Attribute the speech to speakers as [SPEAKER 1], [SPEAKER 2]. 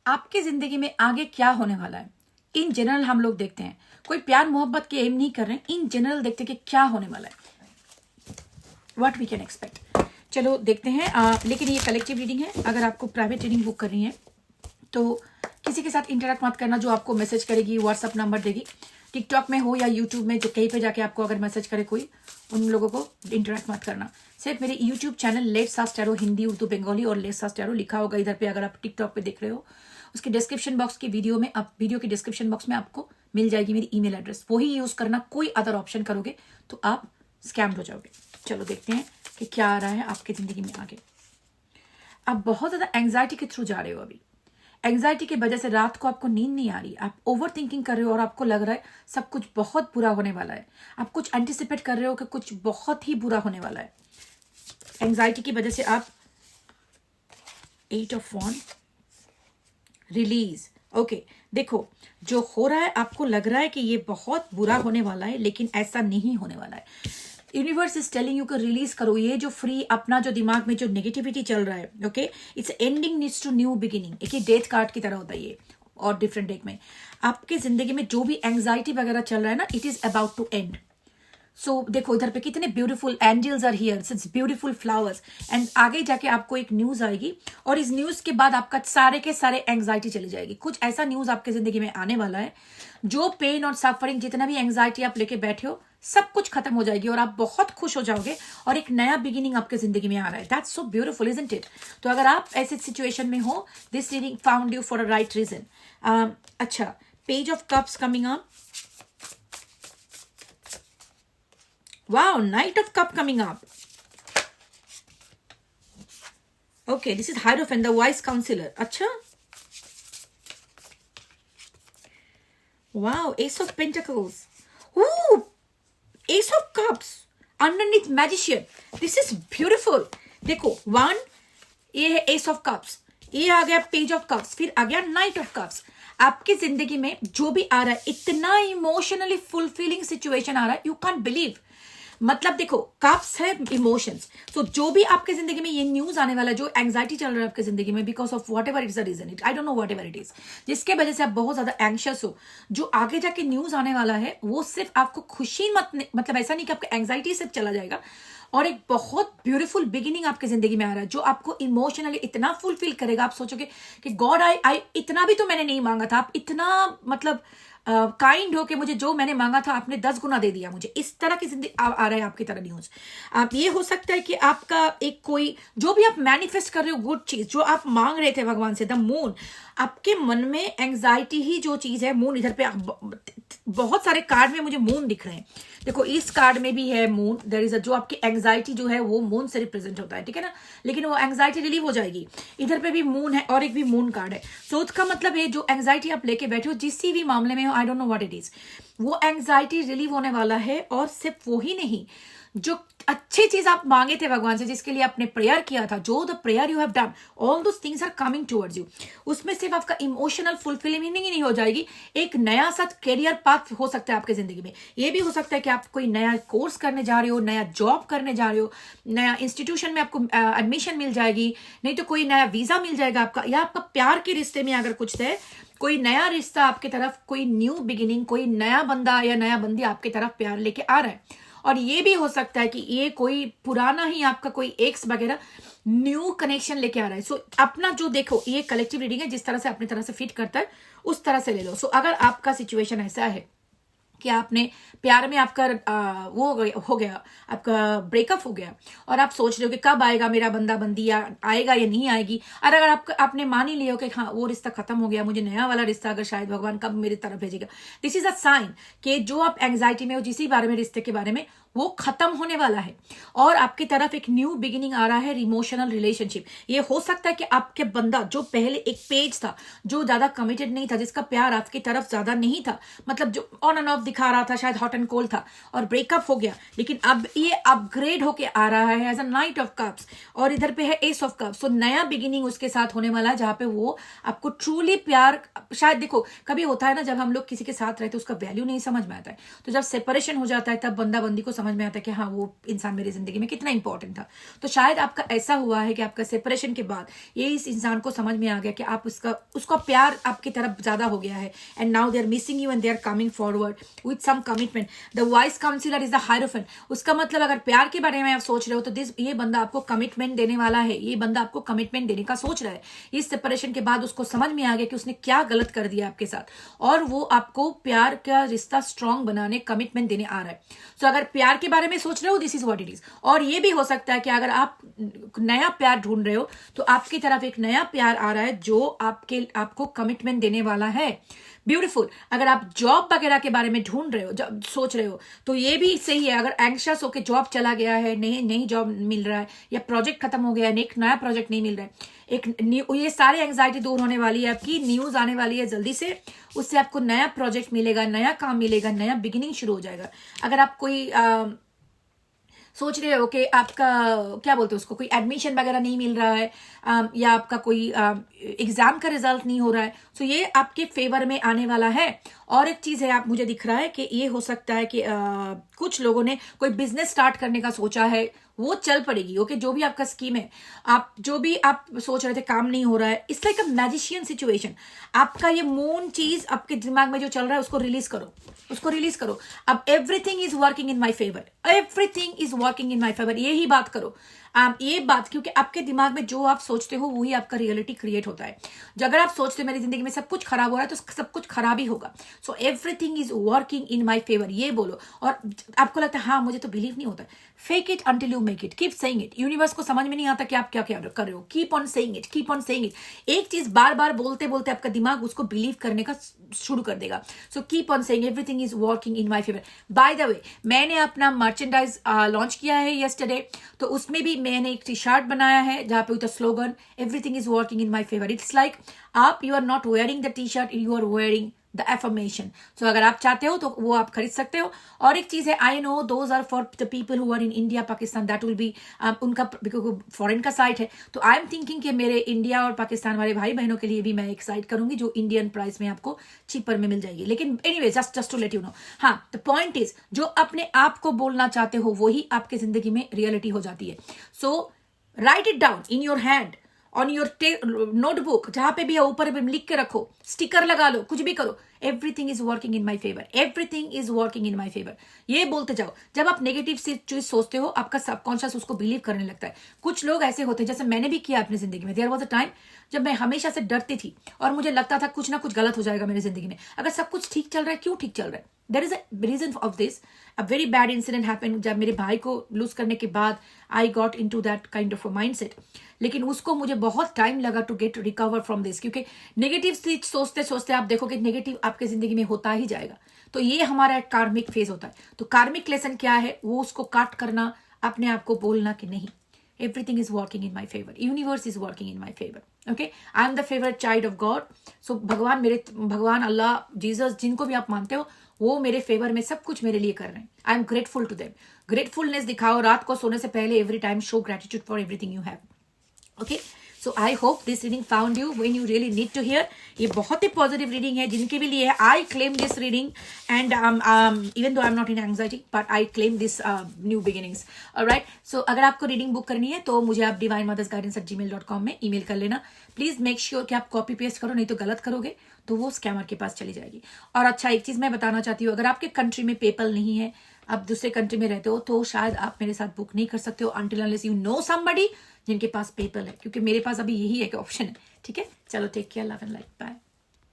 [SPEAKER 1] आपकी जिंदगी में आगे क्या होने वाला है। इन जनरल हम लोग देखते हैं, कोई प्यार मोहब्बत के एम नहीं कर रहे हैं, इन जनरल देखते हैं कि क्या होने वाला है, व्हाट वी कैन एक्सपेक्ट। चलो देखते हैं। लेकिन ये कलेक्टिव रीडिंग है। अगर आपको प्राइवेट रीडिंग बुक करनी है तो किसी के साथ इंटरेक्ट मत करना जो आपको मैसेज करेगी, व्हाट्सअप नंबर देगी, टिकटॉक में हो या यूट्यूब में, जो कहीं पे जाके आपको अगर मैसेज करे कोई, उन लोगों को इंटरेक्ट मत करना। सिर्फ मेरे YouTube channel let's ask tarot Hindi, Urdu, Bengali और लेट्स आस्क टैरो लिखा होगा इधर पे। अगर आप टिकटॉक पे देख रहे हो, उसके डिस्क्रिप्शन बॉक्स की वीडियो में, आप वीडियो के डिस्क्रिप्शन बॉक्स में आपको मिल जाएगी मेरी ईमेल एड्रेस, वही यूज करना। कोई अदर ऑप्शन करोगे तो आप स्कैम्ड हो जाओगे। चलो देखते हैं कि क्या आ रहा है आपकी जिंदगी में आगे। आप बहुत ज्यादा एंग्जाइटी के थ्रू जा रहे हो अभी। एंग्जाइटी की वजह से रात को आपको नींद नहीं आ रही, आप ओवर थिंकिंग कर रहे हो और आपको लग रहा है सब कुछ बहुत बुरा होने वाला है। आप कुछ एंटिसिपेट कर रहे हो कि कुछ बहुत ही बुरा होने वाला है। एंग्जाइटी की वजह से आप 8 ऑफ वॉन्ड, रिलीज। ओके, देखो जो हो रहा है आपको लग रहा है कि ये बहुत बुरा होने वाला है, लेकिन ऐसा नहीं होने वाला है। यूनिवर्स इज टेलिंग यू को रिलीज करो ये जो फ्री अपना जो दिमाग में जो नेगेटिविटी चल रहा है। Okay, it's ending needs to new beginning. एक ही डेथ कार्ड की तरह होता है ये, और डिफरेंट डेक में आपके जिंदगी में जो भी एंग्जाइटी वगैरह चल रहा है ना, it is about to end. So देखो इधर पे कितने beautiful angels are here, it's beautiful flowers, and आगे जाके आपको एक न्यूज आएगी और इस न्यूज के बाद आपका सारे के सारे एंग्जाइटी चली जाएगी। कुछ ऐसा न्यूज आपके जिंदगी में आने वाला है जो पेन और सफरिंग, जितना भी एंग्जाइटी आप लेके बैठे हो, सब कुछ खत्म हो जाएगी और आप बहुत खुश हो जाओगे और एक नया बिगिनिंग आपके जिंदगी में आ रहा है। That's so beautiful, isn't it? तो अगर आप ऐसे सिचुएशन में हो, this reading found you for a right reason. अच्छा, page of cups coming up. Wow, Knight of Cup coming up. Okay, this is Hierophant, the wise counselor. अच्छा, wow, Ace of Pentacles. Ooh, Ace of Cups underneath Magician. This is beautiful. देखो, one, ये है Ace of Cups, ये आ गया Page of Cups, फिर आ गया Knight of Cups. आपकी जिंदगी में जो भी आ रहा है, इतना इमोशनली फुलफिलिंग सिचुएशन आ रहा है, यू कैन बिलीव। मतलब देखो, कप्स है इमोशंस। तो जो भी आपके जिंदगी में ये न्यूज आने वाला है, जो एंग्जाइटी चल रहा है आपके जिंदगी में, because of whatever it's the reason, it I don't know whatever it is, जिसके वजह से आप बहुत ज्यादा एंग्शियस हो, जो आगे जाके न्यूज आने वाला है वो सिर्फ आपको खुशी मतलब ऐसा नहीं कि आपका एंग्जाइटी सिर्फ चला जाएगा, और एक बहुत ब्यूटीफुल बिगिनिंग आपके जिंदगी में आ रहा है जो आपको इमोशनली इतना फुलफिल करेगा। आप सोचोगे कि गॉड आई इतना भी तो मैंने नहीं मांगा था, आप इतना मतलब काइंड हो कि मुझे जो मैंने मांगा था आपने 10 गुना दे दिया मुझे। इस तरह की जिंदगी आ रहा है आपकी तरह न्यूज। आप ये हो सकता है कि आपका एक कोई जो भी आप मैनिफेस्ट कर रहे हो गुड चीज जो आप मांग रहे थे भगवान से, द मून, आपके मन में एंग्जाइटी ही जो चीज है, मून, इधर पे बहुत सारे कार्ड में मुझे मून दिख रहे हैं। देखो इस कार्ड में भी है मून, देयर इज अ, जो आपकी एंग्जाइटी जो है वो मून से रिप्रेजेंट होता है, ठीक है ना, लेकिन वो एंग्जाइटी रिलीव हो जाएगी। इधर पे भी मून है और एक भी मून कार्ड है। सो उसका मतलब है जो एंग्जाइटी आप लेके बैठे हो जिस भी मामले में हो, आई don't know what it is, वो एंग्जाइटी रिलीव होने वाला है। और सिर्फ वो ही नहीं, जो अच्छी चीज आप मांगे थे भगवान से, जिसके लिए आपने प्रेयर किया था, जो the prayer you have done, all those things are coming towards you. उसमें सिर्फ आपका इमोशनल फुलफिलिंग ही नहीं हो जाएगी, एक नया सा करियर पाथ हो सकता है आपके जिंदगी में। ये भी हो सकता है कि आप कोई नया कोर्स करने जा रहे हो, नया जॉब करने जा रहे हो, नया इंस्टीट्यूशन में आपको एडमिशन मिल जाएगी, नहीं तो कोई नया वीजा मिल जाएगा आपका, या आपका प्यार के रिश्ते में अगर कुछ है, कोई नया रिश्ता आपकी तरफ, कोई न्यू बिगिनिंग, कोई नया बंदा या नया बंदी आपकी तरफ प्यार लेके आ रहा है। और ये भी हो सकता है कि ये कोई पुराना ही आपका कोई एक्स वगैरह न्यू कनेक्शन लेके आ रहा है। सो अपना जो देखो, ये कलेक्टिव रीडिंग है, जिस तरह से अपनी तरह से फिट करता है उस तरह से ले लो। सो अगर आपका सिचुएशन ऐसा है कि आपने प्यार में आपका वो हो गया, आपका ब्रेकअप हो गया और आप सोच रहे हो कि कब आएगा मेरा बंदा बंदी, या आएगा या नहीं आएगी, और अगर आपने मान ही लिया हो कि हाँ वो रिश्ता खत्म हो गया, मुझे नया वाला रिश्ता अगर शायद भगवान कब मेरी तरफ भेजेगा, दिस इज अ साइन कि जो आप एंग्जाइटी में हो जिस बारे में, रिश्ते के बारे में, वो खत्म होने वाला है और आपकी तरफ एक न्यू बिगिनिंग आ रहा है, इमोशनल रिलेशनशिप। ये हो सकता है कि आपके बंदा जो पहले एक पेज था, जो ज्यादा कमिटेड नहीं था, जिसका प्यार आपकी तरफ ज्यादा नहीं था, मतलब जो ऑन एंड ऑफ दिखा रहा था, शायद हॉट एंड कोल्ड था और ब्रेकअप हो गया, लेकिन अब ये अपग्रेड होके आ रहा है as a knight of cups, और इधर पे है एस ऑफ कप्स। तो नया बिगिनिंग उसके साथ होने वाला है, जहां पे वो आपको ट्रूली प्यार, शायद देखो कभी होता है ना, जब हम लोग किसी के साथ रहते हैं उसका वैल्यू नहीं समझ में आता है, तो जब सेपरेशन हो जाता है तब बंदा बंदी को समझ समझ में आता है कि हाँ वो इंसान मेरी जिंदगी में कितना इंपॉर्टेंट था। तो शायद आपका ऐसा हुआ है कि आपका सेपरेशन के बाद ये इस इंसान को समझ में आ गया कि आप उसका प्यार आपकी तरफ ज्यादा हो गया है, and now they are missing you and they are coming forward with some commitment. The vice counsellor is the hierophant. उसका मतलब अगर प्यार के बारे में आप सोच रहे हो तो ये बंदा आपको कमिटमेंट देने वाला है, ये बंदा आपको कमिटमेंट देने का सोच रहा है। इस सेपरेशन के बाद उसको समझ में आ गया कि उसने क्या गलत कर दिया आपके साथ, और वो आपको प्यार का रिश्ता स्ट्रांग बनाने कमिटमेंट देने आ रहा है। सो अगर प्यार के बारे में सोच रहे हो, this is what it is. और ये भी हो सकता है कि अगर आप नया प्यार ढूंढ रहे हो तो आपकी तरफ एक नया प्यार आ रहा है जो आपको कमिटमेंट देने वाला है। ब्यूटीफुल। अगर आप जॉब वगैरह के बारे में ढूंढ रहे हो, सोच रहे हो, तो ये भी सही है। अगर एंग्शियस होकर जॉब चला गया है, नई जॉब मिल रहा है, या प्रोजेक्ट खत्म हो गया है, एक नया प्रोजेक्ट नहीं मिल रहा है, ये सारे एंग्जाइटी दूर होने वाली है। आपकी न्यूज आने वाली है जल्दी से, उससे आपको नया प्रोजेक्ट मिलेगा, नया काम मिलेगा, नया बिगिनिंग शुरू हो जाएगा। अगर आप कोई सोच रहे हो कि आपका क्या बोलते हैं उसको, कोई एडमिशन वगैरह नहीं मिल रहा है, या आपका कोई एग्जाम का रिजल्ट नहीं हो रहा है, तो ये आपके फेवर में आने वाला है। और एक चीज है, आप मुझे दिख रहा है कि ये हो सकता है कि कुछ लोगों ने कोई बिजनेस स्टार्ट करने का सोचा है, वो चल पड़ेगी। ओके, जो भी आपका स्कीम है, जो भी आप सोच रहे थे काम नहीं हो रहा है, it's like a magician situation. आपका ये मून चीज आपके दिमाग में जो चल रहा है उसको रिलीज करो, उसको रिलीज करो। अब everything is working in my favour, everything is working in my favour, यही बात करो। ये बात, क्योंकि आपके दिमाग में जो आप सोचते हो वही आपका रियलिटी क्रिएट होता है। जो अगर आप सोचते हो मेरी जिंदगी में सब कुछ खराब हो रहा है, तो सब कुछ खराब ही होगा। So everything is working in my favour, ये बोलो। और आपको लगता है हाँ मुझे तो बिलीव नहीं होता, fake it until you make it, keep saying it. Universe को समझ में नहीं आता कि आप क्या क्या कर रहे हो, keep on saying it, keep on saying it. एक चीज बार बार बोलते बोलते आपका दिमाग उसको बिलीव करने का शुरू कर देगा। So keep on saying everything is working in my favour. By the way, मैंने अपना मर्चेंडाइज लॉन्च किया है यस्टरडे, तो उसमें भी मैंने एक टी शर्ट बनाया है जहां पे with slogan everything is working in my favour. It's like आप you are not wearing the T shirt, you are wearing the affirmation. So अगर आप चाहते हो तो वो आप खरीद सकते हो। और एक चीज है, I know those are for the people who are in India Pakistan, that will be उनका फॉरेन का साइट है। तो आई एम थिंकिंग कि मेरे इंडिया और पाकिस्तान वाले भाई बहनों के लिए भी मैं एक साइट करूंगी जो इंडियन प्राइस में आपको चीपर में मिल जाएगी। लेकिन anyway, just to let you know, हाँ द पॉइंट इज, जो अपने आप को बोलना चाहते हो वही आपके जिंदगी में रियलिटी हो जाती है। So write it down in your hand, on your notebook, जहां पे भी है ऊपर भी लिख के रखो, स्टिकर लगा लो, कुछ भी करो। Everything is working in my favour, everything is working in my favour, ये बोलते जाओ। जब आप नेगेटिव चीज सोचते हो, आपका सबकॉन्शियस उसको बिलीव करने लगता है। कुछ लोग ऐसे होते हैं, जैसे मैंने भी किया अपनी जिंदगी में। देयर वॉज अ टाइम जब मैं हमेशा से डरती थी और मुझे लगता था कुछ ना कुछ गलत हो जाएगा मेरी जिंदगी में। अगर सब कुछ ठीक चल रहा है, क्यों ठीक चल रहा है? There is a reason of this. A very bad incident happen जब मेरे भाई को लूज करने के बाद I got into that kind of a mindset. लेकिन उसको मुझे बहुत टाइम लगा to get recover from this, क्योंकि नेगेटिव चीज सोचते सोचते आप देखोगे नेगेटिव आपके जिंदगी में होता ही जाएगा। तो ये हमारा एक कार्मिक फेज होता है। तो कार्मिक लेसन क्या है, वो उसको काट करना, अपने आप को बोलना कि नहीं, everything is working in my favour, universe is working in my favour. Okay, I am the favourite child of God. So भगवान अल्लाह, जीसस, जिनको भी आप मानते हो, वो मेरे फेवर में सब कुछ मेरे लिए कर रहे हैं। I am grateful to them. Gratefulness दिखाओ रात को सोने से पहले, every time show gratitude for everything you have. Okay, so I hope this reading found you when you really need to hear. ये बहुत ही पॉजिटिव रीडिंग है जिनके भी लिए है। I claim this reading and even though I am not in anxiety, but I claim this new beginnings. Alright, so अगर आपको reading book करनी है तो मुझे आप divinemothersguidance@gmail.com में ईमेल कर लेना। प्लीज मेक श्योर कि आप कॉपी पेस्ट करो, नहीं तो गलत करोगे तो वो स्कैमर के पास चली जाएगी। और अच्छा, एक चीज मैं बताना चाहती हूँ, अगर आपके कंट्री में पेपल नहीं है, आप दूसरे कंट्री में रहते हो, तो शायद आप मेरे साथ बुक नहीं कर सकते हो until unless you know somebody जिनके पास पेपल है, क्योंकि मेरे पास अभी यही एक ऑप्शन है। ठीक है, चलो, take care, love and light, bye.